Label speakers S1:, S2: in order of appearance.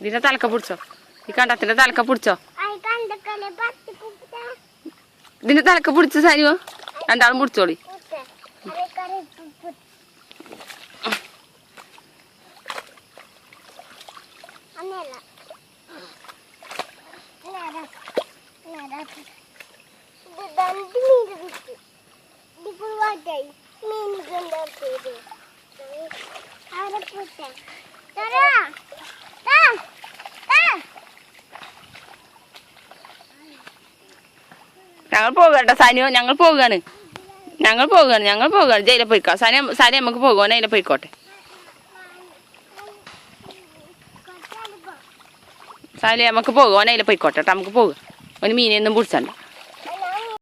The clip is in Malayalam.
S1: ഇതിന്റെ തലക്ക പിടിച്ചോ, ഈ കണ്ടത്തിന്റെ തലക്ക പിടിച്ചോ, ഇതിന്റെ തലക്ക പിടിച്ച സാരിയോ രണ്ടാളും പിടിച്ചോളി. ഞങ്ങൾ പോകട്ടോ സാനിയോ, ഞങ്ങൾ പോവുകയാണ് ജയിലെ പോയിക്കോ. സാനി നമുക്ക് പോകുവാൻ അതിലെ പോയിക്കോട്ടെ. സാനി നമുക്ക് പോകുവാൻ അതിലെ പോയിക്കോട്ടെ. നമുക്ക് പോകുക, ഒരു മീനെയൊന്നും പിടിച്ചണ്ട.